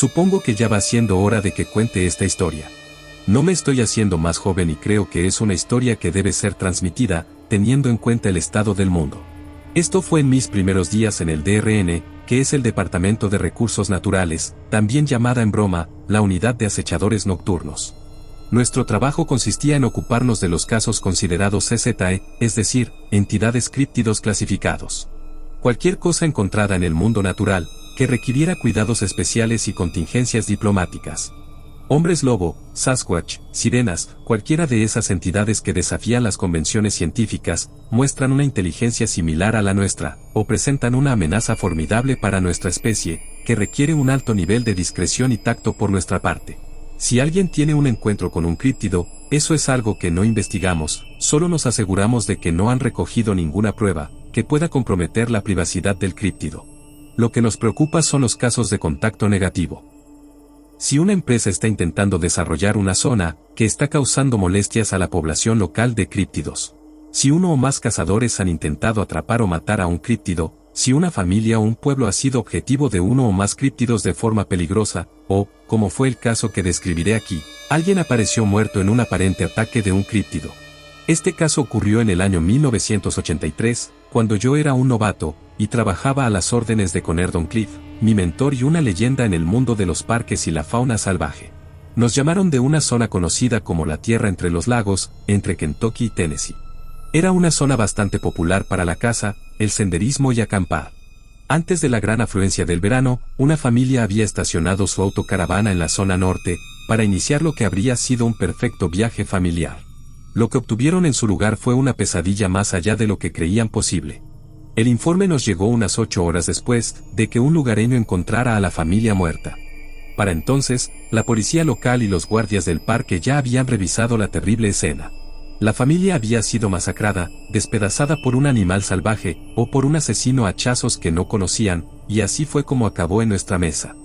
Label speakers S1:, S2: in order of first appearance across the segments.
S1: Supongo que ya va siendo hora de que cuente esta historia. No me estoy haciendo más joven y creo que es una historia que debe ser transmitida, teniendo en cuenta el estado del mundo. Esto fue en mis primeros días en el DRN, que es el Departamento de Recursos Naturales, también llamada en broma, la Unidad de Acechadores Nocturnos. Nuestro trabajo consistía en ocuparnos de los casos considerados CZE, es decir, entidades críptidos clasificados. Cualquier cosa encontrada en el mundo natural, que requiriera cuidados especiales y contingencias diplomáticas. Hombres lobo, Sasquatch, sirenas, cualquiera de esas entidades que desafían las convenciones científicas, muestran una inteligencia similar a la nuestra, o presentan una amenaza formidable para nuestra especie, que requiere un alto nivel de discreción y tacto por nuestra parte. Si alguien tiene un encuentro con un críptido, eso es algo que no investigamos, solo nos aseguramos de que no han recogido ninguna prueba, que pueda comprometer la privacidad del críptido. Lo que nos preocupa son los casos de contacto negativo. Si una empresa está intentando desarrollar una zona, que está causando molestias a la población local de críptidos. Si uno o más cazadores han intentado atrapar o matar a un críptido, si una familia o un pueblo ha sido objetivo de uno o más críptidos de forma peligrosa, o, como fue el caso que describiré aquí, alguien apareció muerto en un aparente ataque de un críptido. Este caso ocurrió en el año 1983, cuando yo era un novato, y trabajaba a las órdenes de Conner Cliff, mi mentor y una leyenda en el mundo de los parques y la fauna salvaje. Nos llamaron de una zona conocida como la Tierra entre los lagos, entre Kentucky y Tennessee. Era una zona bastante popular para la caza, el senderismo y acampar. Antes de la gran afluencia del verano, una familia había estacionado su autocaravana en la zona norte, para iniciar lo que habría sido un perfecto viaje familiar. Lo que obtuvieron en su lugar fue una pesadilla más allá de lo que creían posible. El informe nos llegó unas 8 horas después de que un lugareño encontrara a la familia muerta. Para entonces, la policía local y los guardias del parque ya habían revisado la terrible escena. La familia había sido masacrada, despedazada por un animal salvaje, o por un asesino a hachazos que no conocían, y así fue como acabó en nuestra mesa.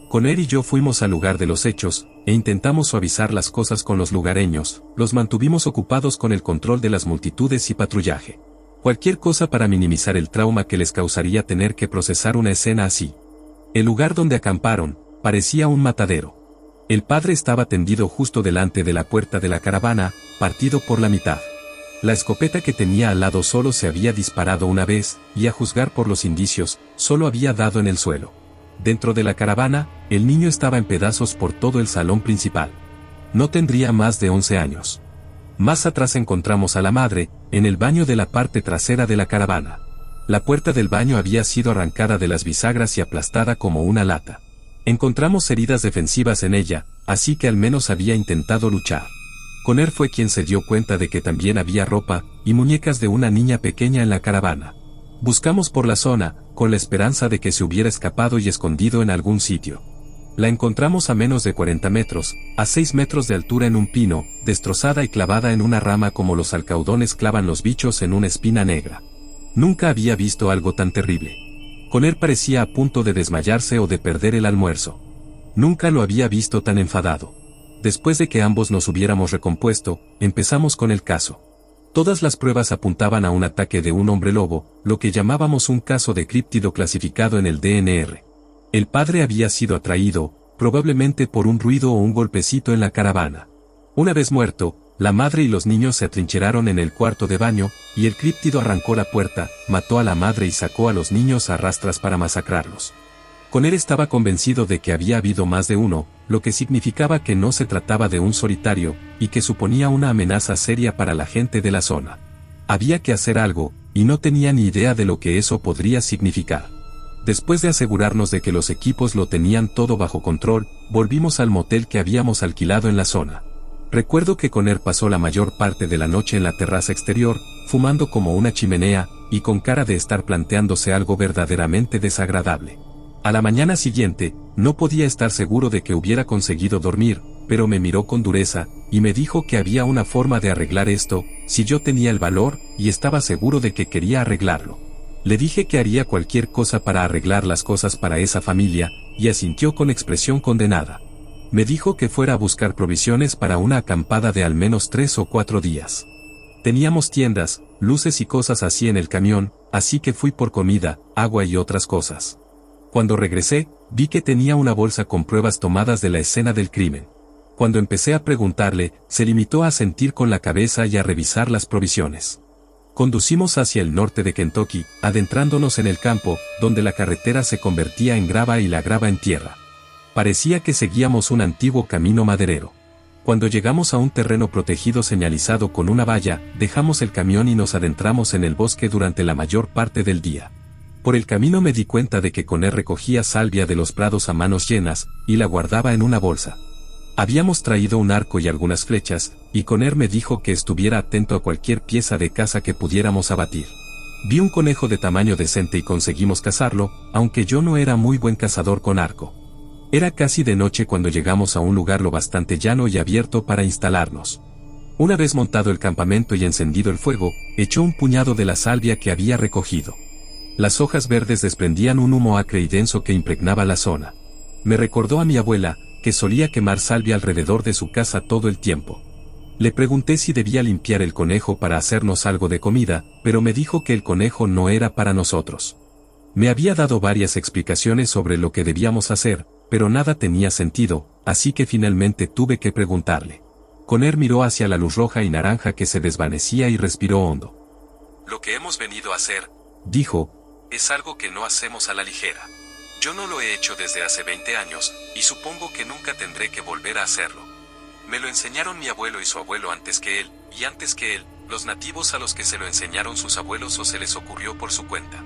S1: Conner y yo fuimos al lugar de los hechos, e intentamos suavizar las cosas con los lugareños, los mantuvimos ocupados con el control de las multitudes y patrullaje. Cualquier cosa para minimizar el trauma que les causaría tener que procesar una escena así. El lugar donde acamparon, parecía un matadero. El padre estaba tendido justo delante de la puerta de la caravana, partido por la mitad. La escopeta que tenía al lado solo se había disparado una vez, y a juzgar por los indicios, solo había dado en el suelo. Dentro de la caravana, el niño estaba en pedazos por todo el salón principal. No tendría más de 11 años. Más atrás encontramos a la madre, en el baño de la parte trasera de la caravana. La puerta del baño había sido arrancada de las bisagras y aplastada como una lata. Encontramos heridas defensivas en ella, así que al menos había intentado luchar. Conner fue quien se dio cuenta de que también había ropa y muñecas de una niña pequeña en la caravana. Buscamos por la zona, con la esperanza de que se hubiera escapado y escondido en algún sitio. La encontramos a menos de 40 metros, a 6 metros de altura en un pino, destrozada y clavada en una rama como los alcaudones clavan los bichos en una espina negra. Nunca había visto algo tan terrible. Conner parecía a punto de desmayarse o de perder el almuerzo. Nunca lo había visto tan enfadado. Después de que ambos nos hubiéramos recompuesto, empezamos con el caso. Todas las pruebas apuntaban a un ataque de un hombre lobo, lo que llamábamos un caso de críptido clasificado en el DNR. El padre había sido atraído, probablemente por un ruido o un golpecito en la caravana. Una vez muerto, la madre y los niños se atrincheraron en el cuarto de baño, y el críptido arrancó la puerta, mató a la madre y sacó a los niños a rastras para masacrarlos. Conner estaba convencido de que había habido más de uno, lo que significaba que no se trataba de un solitario, y que suponía una amenaza seria para la gente de la zona. Había que hacer algo, y no tenía ni idea de lo que eso podría significar. Después de asegurarnos de que los equipos lo tenían todo bajo control, volvimos al motel que habíamos alquilado en la zona. Recuerdo que Conner pasó la mayor parte de la noche en la terraza exterior, fumando como una chimenea, y con cara de estar planteándose algo verdaderamente desagradable. A la mañana siguiente, no podía estar seguro de que hubiera conseguido dormir, pero me miró con dureza, y me dijo que había una forma de arreglar esto, si yo tenía el valor, y estaba seguro de que quería arreglarlo. Le dije que haría cualquier cosa para arreglar las cosas para esa familia, y asintió con expresión condenada. Me dijo que fuera a buscar provisiones para una acampada de al menos 3 o 4 días. Teníamos tiendas, luces y cosas así en el camión, así que fui por comida, agua y otras cosas. Cuando regresé, vi que tenía una bolsa con pruebas tomadas de la escena del crimen. Cuando empecé a preguntarle, se limitó a asentir con la cabeza y a revisar las provisiones. Conducimos hacia el norte de Kentucky, adentrándonos en el campo, donde la carretera se convertía en grava y la grava en tierra. Parecía que seguíamos un antiguo camino maderero. Cuando llegamos a un terreno protegido señalizado con una valla, dejamos el camión y nos adentramos en el bosque durante la mayor parte del día. Por el camino me di cuenta de que Conner recogía salvia de los prados a manos llenas, y la guardaba en una bolsa. Habíamos traído un arco y algunas flechas, y Conner me dijo que estuviera atento a cualquier pieza de caza que pudiéramos abatir. Vi un conejo de tamaño decente y conseguimos cazarlo, aunque yo no era muy buen cazador con arco. Era casi de noche cuando llegamos a un lugar lo bastante llano y abierto para instalarnos. Una vez montado el campamento y encendido el fuego, echó un puñado de la salvia que había recogido. Las hojas verdes desprendían un humo acre y denso que impregnaba la zona. Me recordó a mi abuela, que solía quemar salvia alrededor de su casa todo el tiempo. Le pregunté si debía limpiar el conejo para hacernos algo de comida, pero me dijo que el conejo no era para nosotros. Me había dado varias explicaciones sobre lo que debíamos hacer, pero nada tenía sentido, así que finalmente tuve que preguntarle. Conner miró hacia la luz roja y naranja que se desvanecía y respiró hondo.
S2: Lo que hemos venido a hacer,
S1: dijo,
S2: es algo que no hacemos a la ligera. Yo no lo he hecho desde hace 20 años, y supongo que nunca tendré que volver a hacerlo. Me lo enseñaron mi abuelo y su abuelo antes que él, y antes que él, los nativos a los que se lo enseñaron sus abuelos o se les ocurrió por su cuenta.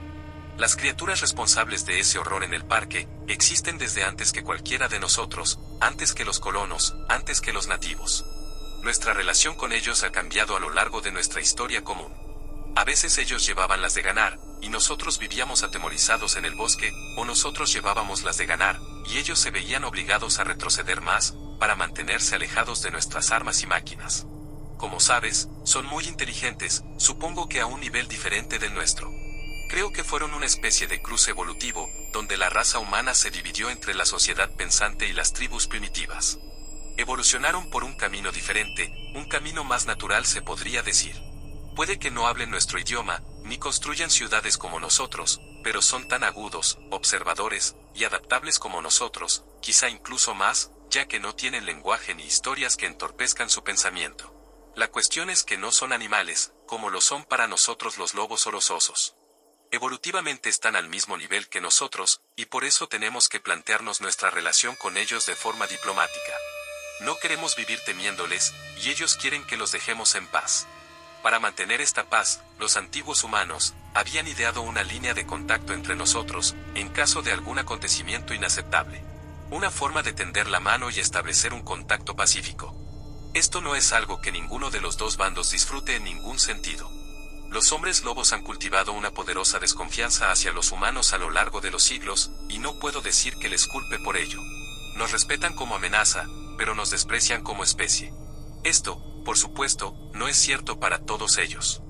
S2: Las criaturas responsables de ese horror en el parque, existen desde antes que cualquiera de nosotros, antes que los colonos, antes que los nativos. Nuestra relación con ellos ha cambiado a lo largo de nuestra historia común. A veces ellos llevaban las de ganar, y nosotros vivíamos atemorizados en el bosque, o nosotros llevábamos las de ganar, y ellos se veían obligados a retroceder más, para mantenerse alejados de nuestras armas y máquinas. Como sabes, son muy inteligentes, supongo que a un nivel diferente del nuestro. Creo que fueron una especie de cruce evolutivo, donde la raza humana se dividió entre la sociedad pensante y las tribus primitivas. Evolucionaron por un camino diferente, un camino más natural se podría decir. Puede que no hablen nuestro idioma, ni construyan ciudades como nosotros, pero son tan agudos, observadores, y adaptables como nosotros, quizá incluso más, ya que no tienen lenguaje ni historias que entorpezcan su pensamiento. La cuestión es que no son animales, como lo son para nosotros los lobos o los osos. Evolutivamente están al mismo nivel que nosotros, y por eso tenemos que plantearnos nuestra relación con ellos de forma diplomática. No queremos vivir temiéndoles, y ellos quieren que los dejemos en paz. Para mantener esta paz, los antiguos humanos habían ideado una línea de contacto entre nosotros, en caso de algún acontecimiento inaceptable. Una forma de tender la mano y establecer un contacto pacífico. Esto no es algo que ninguno de los dos bandos disfrute en ningún sentido. Los hombres lobos han cultivado una poderosa desconfianza hacia los humanos a lo largo de los siglos, y no puedo decir que les culpe por ello. Nos respetan como amenaza, pero nos desprecian como especie. Esto, por supuesto, no es cierto para todos ellos.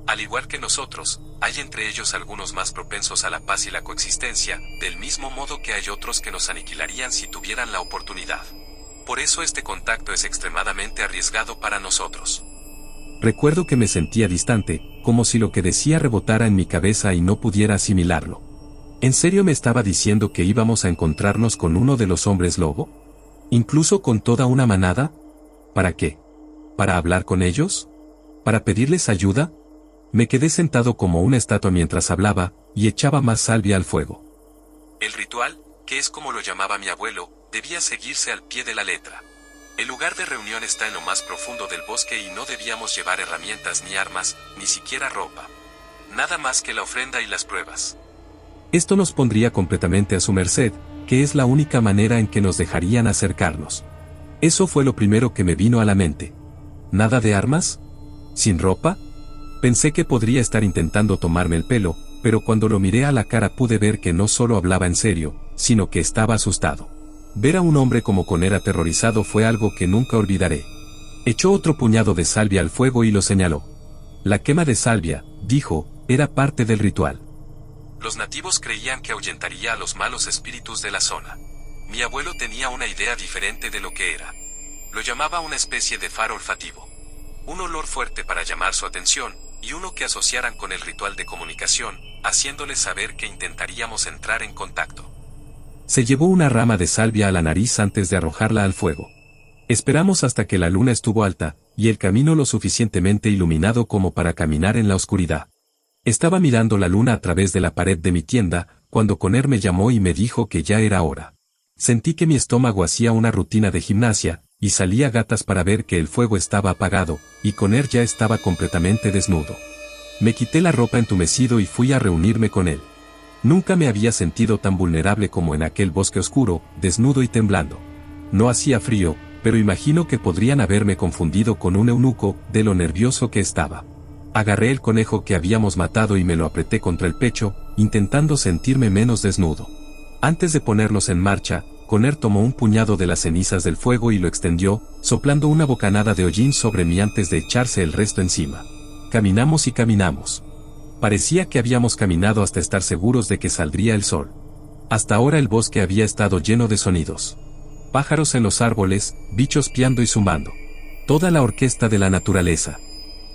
S2: Al igual que nosotros, hay entre ellos algunos más propensos a la paz y la coexistencia, del mismo modo que hay otros que nos aniquilarían si tuvieran la oportunidad. Por eso este contacto es extremadamente arriesgado para nosotros.
S1: Recuerdo que me sentía distante, como si lo que decía rebotara en mi cabeza y no pudiera asimilarlo. ¿En serio me estaba diciendo que íbamos a encontrarnos con uno de los hombres lobo? ¿Incluso con toda una manada? ¿Para qué? ¿Para hablar con ellos? ¿Para pedirles ayuda? Me quedé sentado como una estatua mientras hablaba, y echaba más salvia al fuego.
S2: El ritual, que es como lo llamaba mi abuelo, debía seguirse al pie de la letra. El lugar de reunión está en lo más profundo del bosque y no debíamos llevar herramientas ni armas, ni siquiera ropa. Nada más que la ofrenda y las pruebas.
S1: Esto nos pondría completamente a su merced, que es la única manera en que nos dejarían acercarnos. Eso fue lo primero que me vino a la mente. ¿Nada de armas? ¿Sin ropa? Pensé que podría estar intentando tomarme el pelo, pero cuando lo miré a la cara pude ver que no solo hablaba en serio, sino que estaba asustado. Ver a un hombre como Conner aterrorizado fue algo que nunca olvidaré. Echó otro puñado de salvia al fuego y lo señaló. La quema de salvia, dijo, era parte del ritual.
S2: Los nativos creían que ahuyentaría a los malos espíritus de la zona. Mi abuelo tenía una idea diferente de lo que era. Lo llamaba una especie de faro olfativo. Un olor fuerte para llamar su atención, y uno que asociaran con el ritual de comunicación, haciéndoles saber que intentaríamos entrar en contacto.
S1: Se llevó una rama de salvia a la nariz antes de arrojarla al fuego. Esperamos hasta que la luna estuvo alta, y el camino lo suficientemente iluminado como para caminar en la oscuridad. Estaba mirando la luna a través de la pared de mi tienda, cuando Conner me llamó y me dijo que ya era hora. Sentí que mi estómago hacía una rutina de gimnasia, y salí a gatas para ver que el fuego estaba apagado, y Conner ya estaba completamente desnudo. Me quité la ropa entumecido y fui a reunirme con él. Nunca me había sentido tan vulnerable como en aquel bosque oscuro, desnudo y temblando. No hacía frío, pero imagino que podrían haberme confundido con un eunuco, de lo nervioso que estaba. Agarré el conejo que habíamos matado y me lo apreté contra el pecho, intentando sentirme menos desnudo. Antes de ponerlos en marcha, Conner tomó un puñado de las cenizas del fuego y lo extendió, soplando una bocanada de hollín sobre mí antes de echarse el resto encima. Caminamos y caminamos. Parecía que habíamos caminado hasta estar seguros de que saldría el sol. Hasta ahora el bosque había estado lleno de sonidos. Pájaros en los árboles, bichos piando y zumbando. Toda la orquesta de la naturaleza.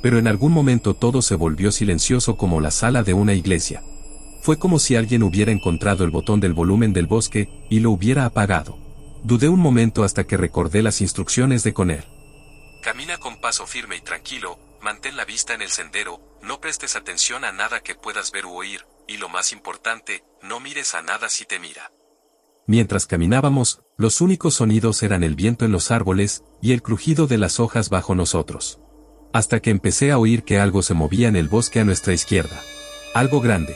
S1: Pero en algún momento todo se volvió silencioso como la sala de una iglesia. Fue como si alguien hubiera encontrado el botón del volumen del bosque, y lo hubiera apagado. Dudé un momento hasta que recordé las instrucciones de Conner.
S2: Camina con paso firme y tranquilo, mantén la vista en el sendero, no prestes atención a nada que puedas ver u oír, y lo más importante, no mires a nada si te mira.
S1: Mientras caminábamos, los únicos sonidos eran el viento en los árboles, y el crujido de las hojas bajo nosotros. Hasta que empecé a oír que algo se movía en el bosque a nuestra izquierda. Algo grande.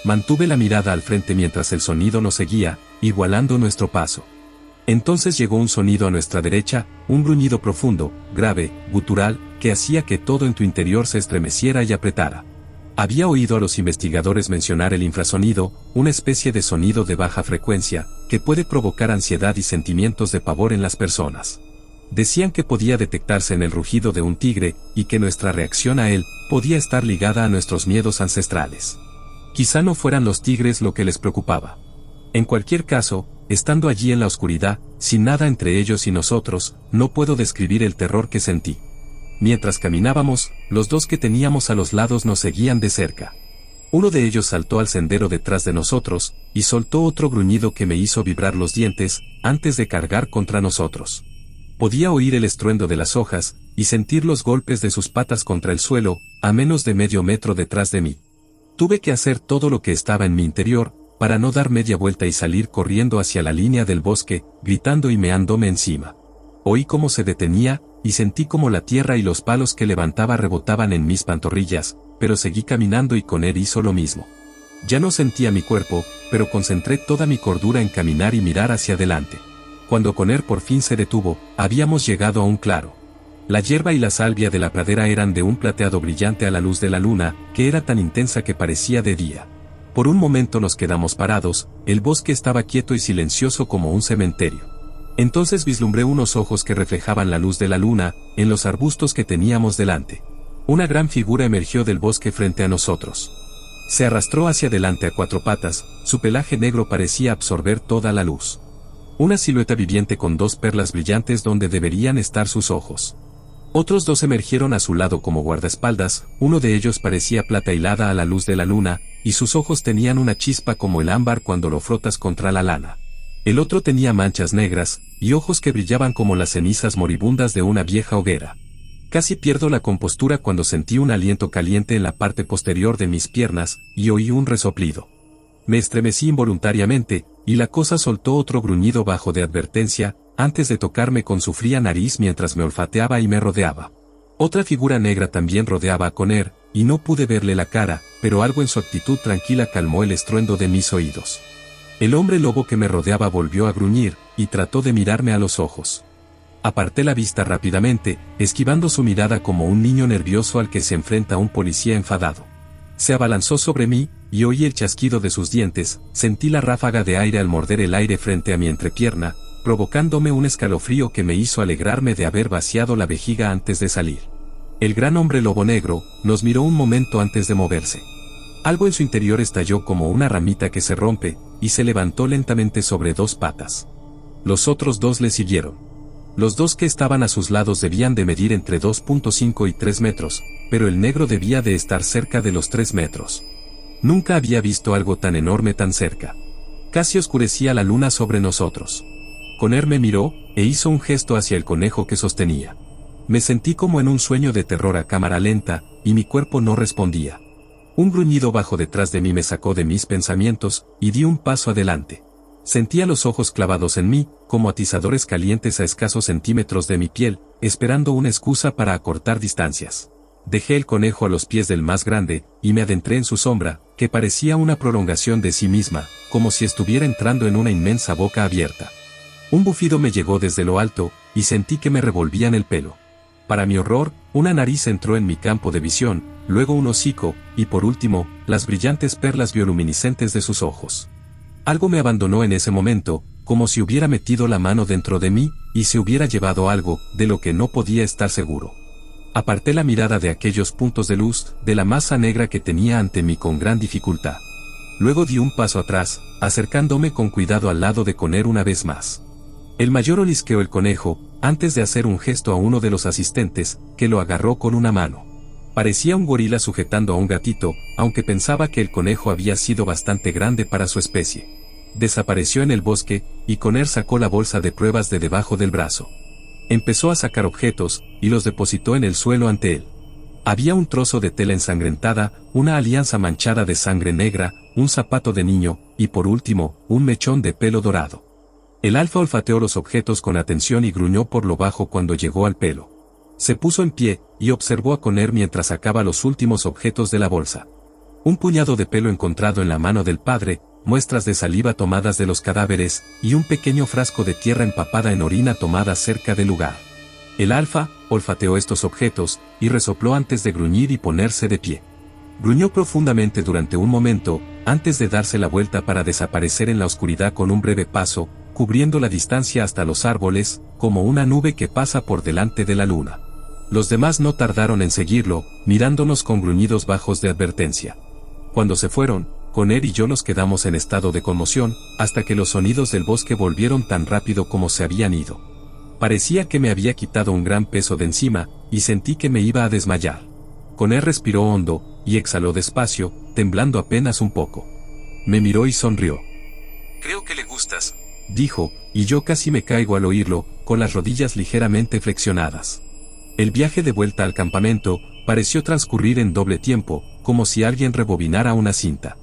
S1: Mantuve la mirada al frente mientras el sonido nos seguía, igualando nuestro paso. Entonces llegó un sonido a nuestra derecha, un gruñido profundo, grave, gutural, que hacía que todo en tu interior se estremeciera y apretara. Había oído a los investigadores mencionar el infrasonido, una especie de sonido de baja frecuencia, que puede provocar ansiedad y sentimientos de pavor en las personas. Decían que podía detectarse en el rugido de un tigre, y que nuestra reacción a él podía estar ligada a nuestros miedos ancestrales. Quizá no fueran los tigres lo que les preocupaba. En cualquier caso, estando allí en la oscuridad, sin nada entre ellos y nosotros, no puedo describir el terror que sentí. Mientras caminábamos, los dos que teníamos a los lados nos seguían de cerca. Uno de ellos saltó al sendero detrás de nosotros, y soltó otro gruñido que me hizo vibrar los dientes, antes de cargar contra nosotros. Podía oír el estruendo de las hojas, y sentir los golpes de sus patas contra el suelo, a menos de medio metro detrás de mí. Tuve que hacer todo lo que estaba en mi interior, para no dar media vuelta y salir corriendo hacia la línea del bosque, gritando y meándome encima. Oí cómo se detenía, y sentí como la tierra y los palos que levantaba rebotaban en mis pantorrillas, pero seguí caminando y Conner hizo lo mismo. Ya no sentía mi cuerpo, pero concentré toda mi cordura en caminar y mirar hacia adelante. Cuando Conner por fin se detuvo, habíamos llegado a un claro. La hierba y la salvia de la pradera eran de un plateado brillante a la luz de la luna, que era tan intensa que parecía de día. Por un momento nos quedamos parados, el bosque estaba quieto y silencioso como un cementerio. Entonces vislumbré unos ojos que reflejaban la luz de la luna, en los arbustos que teníamos delante. Una gran figura emergió del bosque frente a nosotros. Se arrastró hacia adelante a cuatro patas, su pelaje negro parecía absorber toda la luz. Una silueta viviente con dos perlas brillantes donde deberían estar sus ojos. Otros dos emergieron a su lado como guardaespaldas, uno de ellos parecía plata hilada a la luz de la luna, y sus ojos tenían una chispa como el ámbar cuando lo frotas contra la lana. El otro tenía manchas negras, y ojos que brillaban como las cenizas moribundas de una vieja hoguera. Casi pierdo la compostura cuando sentí un aliento caliente en la parte posterior de mis piernas, y oí un resoplido. Me estremecí involuntariamente, y la cosa soltó otro gruñido bajo de advertencia, antes de tocarme con su fría nariz mientras me olfateaba y me rodeaba. Otra figura negra también rodeaba a Conner, y no pude verle la cara, pero algo en su actitud tranquila calmó el estruendo de mis oídos. El hombre lobo que me rodeaba volvió a gruñir, y trató de mirarme a los ojos. Aparté la vista rápidamente, esquivando su mirada como un niño nervioso al que se enfrenta a un policía enfadado. Se abalanzó sobre mí, y oí el chasquido de sus dientes, sentí la ráfaga de aire al morder el aire frente a mi entrepierna, provocándome un escalofrío que me hizo alegrarme de haber vaciado la vejiga antes de salir. El gran hombre lobo negro nos miró un momento antes de moverse. Algo en su interior estalló como una ramita que se rompe, y se levantó lentamente sobre dos patas. Los otros dos le siguieron. Los dos que estaban a sus lados debían de medir entre 2.5 y 3 metros, pero el negro debía de estar cerca de los 3 metros. Nunca había visto algo tan enorme tan cerca. Casi oscurecía la luna sobre nosotros. Conner me miró, e hizo un gesto hacia el conejo que sostenía. Me sentí como en un sueño de terror a cámara lenta, y mi cuerpo no respondía. Un gruñido bajo detrás de mí me sacó de mis pensamientos, y di un paso adelante. Sentía los ojos clavados en mí, como atizadores calientes a escasos centímetros de mi piel, esperando una excusa para acortar distancias. Dejé el conejo a los pies del más grande, y me adentré en su sombra, que parecía una prolongación de sí misma, como si estuviera entrando en una inmensa boca abierta. Un bufido me llegó desde lo alto, y sentí que me revolvían el pelo. Para mi horror, una nariz entró en mi campo de visión, luego un hocico, y por último, las brillantes perlas bioluminiscentes de sus ojos. Algo me abandonó en ese momento, como si hubiera metido la mano dentro de mí, y se hubiera llevado algo, de lo que no podía estar seguro. Aparté la mirada de aquellos puntos de luz, de la masa negra que tenía ante mí con gran dificultad. Luego di un paso atrás, acercándome con cuidado al lado de Conner una vez más. El mayor olisqueó el conejo, antes de hacer un gesto a uno de los asistentes, que lo agarró con una mano. Parecía un gorila sujetando a un gatito, aunque pensaba que el conejo había sido bastante grande para su especie. Desapareció en el bosque, y Conner sacó la bolsa de pruebas de debajo del brazo. Empezó a sacar objetos, y los depositó en el suelo ante él. Había un trozo de tela ensangrentada, una alianza manchada de sangre negra, un zapato de niño, y por último, un mechón de pelo dorado. El alfa olfateó los objetos con atención y gruñó por lo bajo cuando llegó al pelo. Se puso en pie, y observó a Conner mientras sacaba los últimos objetos de la bolsa. Un puñado de pelo encontrado en la mano del padre, muestras de saliva tomadas de los cadáveres, y un pequeño frasco de tierra empapada en orina tomada cerca del lugar. El alfa olfateó estos objetos, y resopló antes de gruñir y ponerse de pie. Gruñó profundamente durante un momento, antes de darse la vuelta para desaparecer en la oscuridad con un breve paso, cubriendo la distancia hasta los árboles, como una nube que pasa por delante de la luna. Los demás no tardaron en seguirlo, mirándonos con gruñidos bajos de advertencia. Cuando se fueron, Conner y yo nos quedamos en estado de conmoción, hasta que los sonidos del bosque volvieron tan rápido como se habían ido. Parecía que me había quitado un gran peso de encima, y sentí que me iba a desmayar. Conner respiró hondo, y exhaló despacio, temblando apenas un poco. Me miró y sonrió.
S2: Creo que le gustas,
S1: dijo, y yo casi me caigo al oírlo, con las rodillas ligeramente flexionadas. El viaje de vuelta al campamento pareció transcurrir en doble tiempo, como si alguien rebobinara una cinta.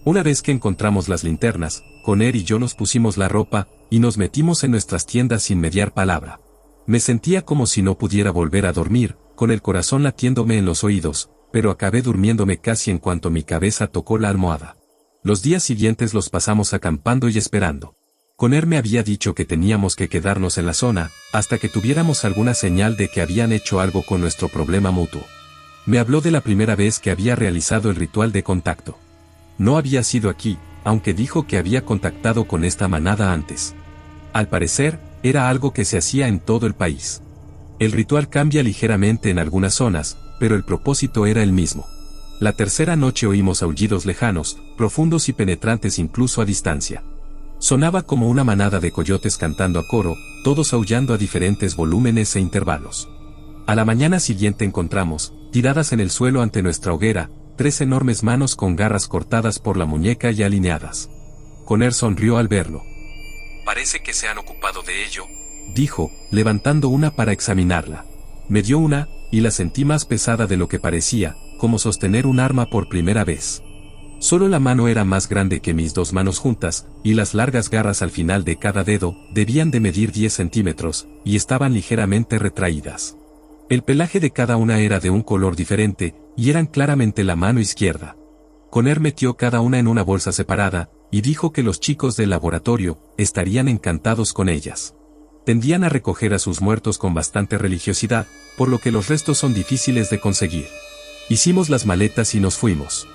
S1: Una vez que encontramos las linternas, Conner y yo nos pusimos la ropa, y nos metimos en nuestras tiendas sin mediar palabra. Me sentía como si no pudiera volver a dormir, con el corazón latiéndome en los oídos, pero acabé durmiéndome casi en cuanto mi cabeza tocó la almohada. Los días siguientes los pasamos acampando y esperando. Conner me había dicho que teníamos que quedarnos en la zona, hasta que tuviéramos alguna señal de que habían hecho algo con nuestro problema mutuo. Me habló de la primera vez que había realizado el ritual de contacto. No había sido aquí, aunque dijo que había contactado con esta manada antes. Al parecer, era algo que se hacía en todo el país. El ritual cambia ligeramente en algunas zonas, pero el propósito era el mismo. La tercera noche oímos aullidos lejanos, profundos y penetrantes incluso a distancia. Sonaba como una manada de coyotes cantando a coro, todos aullando a diferentes volúmenes e intervalos. A la mañana siguiente encontramos, tiradas en el suelo ante nuestra hoguera, 3 enormes manos con garras cortadas por la muñeca y alineadas. Conner sonrió al verlo.
S2: Parece que se han ocupado de ello,
S1: dijo, levantando una para examinarla. Me dio una, y la sentí más pesada de lo que parecía, como sostener un arma por primera vez. Solo la mano era más grande que mis 2 manos juntas, y las largas garras al final de cada dedo debían de medir 10 centímetros, y estaban ligeramente retraídas. El pelaje de cada una era de un color diferente, y eran claramente la mano izquierda. Conner metió cada una en una bolsa separada, y dijo que los chicos del laboratorio estarían encantados con ellas. Tendían a recoger a sus muertos con bastante religiosidad, por lo que los restos son difíciles de conseguir. Hicimos las maletas y nos fuimos.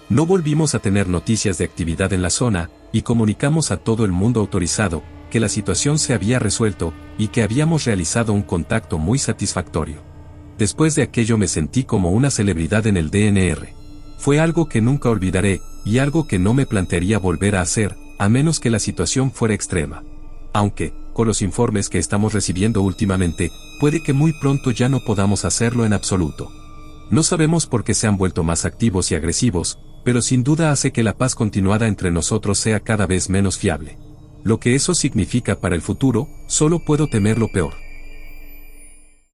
S1: No volvimos a tener noticias de actividad en la zona, y comunicamos a todo el mundo autorizado, que la situación se había resuelto, y que habíamos realizado un contacto muy satisfactorio. Después de aquello me sentí como una celebridad en el DNR. Fue algo que nunca olvidaré, y algo que no me plantearía volver a hacer, a menos que la situación fuera extrema. Aunque, con los informes que estamos recibiendo últimamente, puede que muy pronto ya no podamos hacerlo en absoluto. No sabemos por qué se han vuelto más activos y agresivos, pero sin duda hace que la paz continuada entre nosotros sea cada vez menos fiable. Lo que eso significa para el futuro, solo puedo temer lo peor.